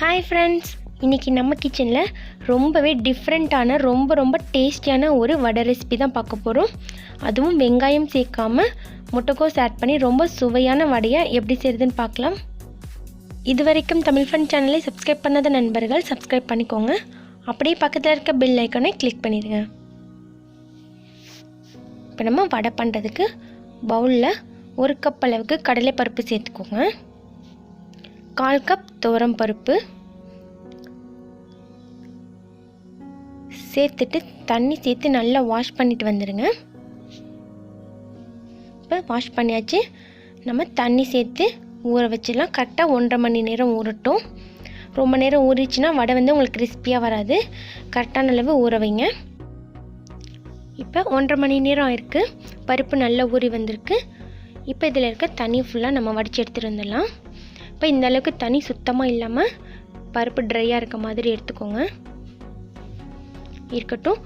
Hi friends, இன்றைக்கி நம்ம கிச்சனில் ரொம்பவே டிஃப்ரெண்ட்டான ரொம்ப டேஸ்டியான ஒரு வடை ரெசிபி தான் பார்க்க போகிறோம். அதுவும் வெங்காயம் சேர்க்காமல் முட்டைக்கோஸ் ஆட் பண்ணி ரொம்ப சுவையான வடையை எப்படி செய்கிறதுன்னு பார்க்கலாம். இது வரைக்கும் தமிழ் ஃபன் சேனலை சப்ஸ்கிரைப் பண்ணாத நண்பர்கள் சப்ஸ்கிரைப் பண்ணிக்கோங்க. அப்படியே பக்கத்தில் இருக்க பெல் ஐக்கானை கிளிக் பண்ணிடுங்க. இப்போ நம்ம வடை பண்ணுறதுக்கு பவுலில் 1 கப் அளவுக்கு கடலைப்பருப்பு சேர்த்துக்கோங்க. 1/4 கப் துவரம் பருப்பு சேர்த்துட்டு தண்ணி சேர்த்து நல்லா வாஷ் பண்ணிட்டு வந்துடுங்க. இப்போ வாஷ் பண்ணியாச்சு. நம்ம தண்ணி சேர்த்து ஊற வச்சிடலாம். கரெக்டாக 1.5 மணி நேரம் ஊறட்டும். ரொம்ப நேரம் ஊறிச்சுன்னா வடை வந்து உங்களுக்கு கிறிஸ்பியாக வராது. கரெக்டான அளவு ஊற வைங்க. இப்போ 1.5 மணி நேரம் ஆயிருக்கு. பருப்பு நல்லா ஊறி வந்திருக்கு. இப்போ இதில் இருக்க தண்ணி ஃபுல்லாக நம்ம வடித்து எடுத்துகிட்டு வந்துடலாம். இப்போ இந்த அளவுக்கு தண்ணி சுத்தமாக இல்லாமல் பருப்பு ட்ரையாக இருக்க மாதிரி எடுத்துக்கோங்க. இருக்கட்டும்.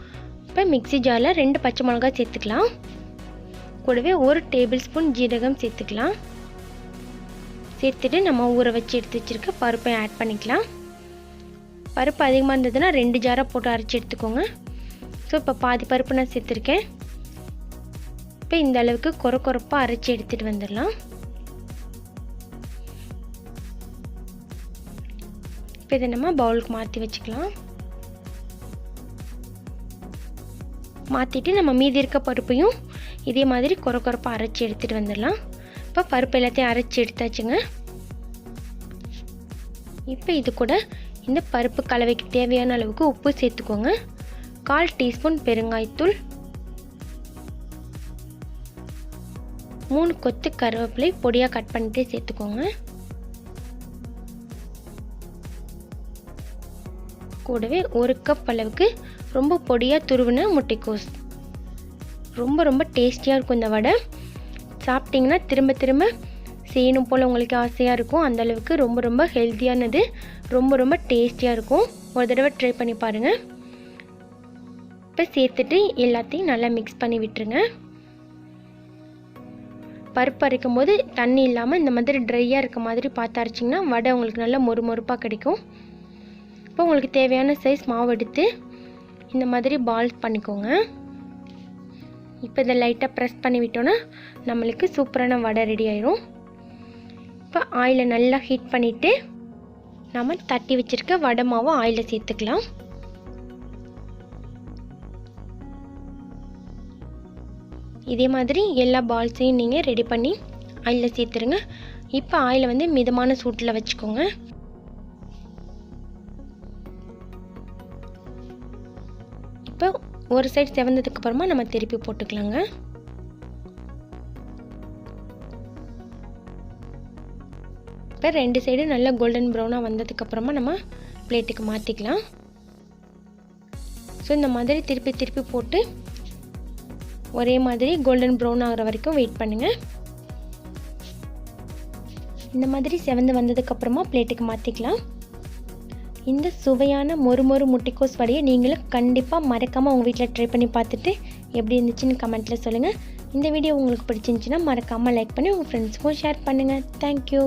இப்போ மிக்ஸி ஜாரில் 2 பச்சை மிளகாய் சேர்த்துக்கலாம். கூடவே 1 டேபிள் ஸ்பூன் ஜீரகம் சேர்த்துக்கலாம். சேர்த்துட்டு நம்ம ஊற வச்சு எடுத்து வச்சுருக்க பருப்பை ஆட் பண்ணிக்கலாம். பருப்பு அதிகமாக இருந்ததுன்னா 2 ஜாராக போட்டு அரைச்சி எடுத்துக்கோங்க. ஸோ இப்போ பாதி பருப்பு நான் சேர்த்துருக்கேன். இப்போ இந்த அளவுக்கு கொரப்பாக அரைச்சி எடுத்துகிட்டு வந்துடலாம். இப்போ இதை நம்ம பவுலுக்கு மாற்றி வச்சுக்கலாம். மாற்றிட்டு நம்ம மீதி இருக்க பருப்பையும் இதே மாதிரி கொரப்பாக அரைச்சி எடுத்துகிட்டு வந்துடலாம். இப்போ பருப்பு எல்லாத்தையும் அரைச்சி எடுத்தாச்சுங்க. இப்போ இது கூட இந்த பருப்பு கலவைக்கு தேவையான அளவுக்கு உப்பு சேர்த்துக்கோங்க. 1/4 டீஸ்பூன் பெருங்காயத்தூள், 3 கொத்து கருவேப்பிலை பொடியாக கட் பண்ணிட்டு சேர்த்துக்கோங்க. கூடவே 1 கப் அளவுக்கு ரொம்ப பொடியாக துருவின முட்டைக்கோஸ். ரொம்ப டேஸ்டியாக இருக்கும் இந்த வடை. சாப்பிட்டிங்கன்னா திரும்ப செய்யணும் போல் உங்களுக்கு ஆசையாக இருக்கும். அந்தளவுக்கு ரொம்ப ஹெல்த்தியானது. ரொம்ப டேஸ்டியாக இருக்கும். ஒரு தடவை ட்ரை பண்ணி பாருங்கள். இப்போ சேர்த்துட்டு எல்லாத்தையும் நல்லா மிக்ஸ் பண்ணி விட்டுருங்க. பருப்பு அரைக்கும் போது தண்ணி இல்லாமல் இந்த மாதிரி ட்ரையாக இருக்க மாதிரி பார்த்து அரைச்சிங்கன்னா வடை உங்களுக்கு நல்லா மொறுமொறுப்பாக கிடைக்கும். இப்போ உங்களுக்கு தேவையான சைஸ் மாவு எடுத்து இந்த மாதிரி பால்ஸ் பண்ணிக்கோங்க. இப்போ இதை லைட்டாக ப்ரெஸ் பண்ணி விட்டோன்னா நம்மளுக்கு சூப்பரான வடை ரெடி ஆயிரும். இப்போ ஆயிலை நல்லா ஹீட் பண்ணிவிட்டு நம்ம தட்டி வச்சுருக்க வடை மாவை ஆயிலில் சேர்த்துக்கலாம். இதே மாதிரி எல்லா பால்ஸையும் நீங்கள் ரெடி பண்ணி ஆயிலில் சேர்த்துருங்க. இப்போ ஆயிலை வந்து மிதமான சூட்டில் வச்சுக்கோங்க. இப்போ ஒரு சைடு செவந்ததுக்கு அப்புறமா நம்ம திருப்பி போட்டுக்கலாங்க. இப்போ 2 சைடு நல்லா கோல்டன் ப்ரௌனாக வந்ததுக்கப்புறமா நம்ம பிளேட்டுக்கு மாற்றிக்கலாம். ஸோ இந்த மாதிரி திருப்பி போட்டு ஒரே மாதிரி கோல்டன் ப்ரௌன் ஆகிற வரைக்கும் வெயிட் பண்ணுங்கள். இந்த மாதிரி செவந்து வந்ததுக்கப்புறமா பிளேட்டுக்கு மாற்றிக்கலாம். இந்த சுவையான மொறு முட்டைக்கோஸ் வடையை நீங்களும் கண்டிப்பாக மறக்காமல் உங்கள் வீட்டில் ட்ரை பண்ணி பார்த்துட்டு எப்படி இருந்துச்சுன்னு கமெண்ட்டில் சொல்லுங்கள். இந்த வீடியோ உங்களுக்கு பிடிச்சிருந்துச்சின்னா மறக்காமல் லைக் பண்ணி உங்கள் ஃப்ரெண்ட்ஸுக்கும் ஷேர் பண்ணுங்கள். தேங்க்யூ.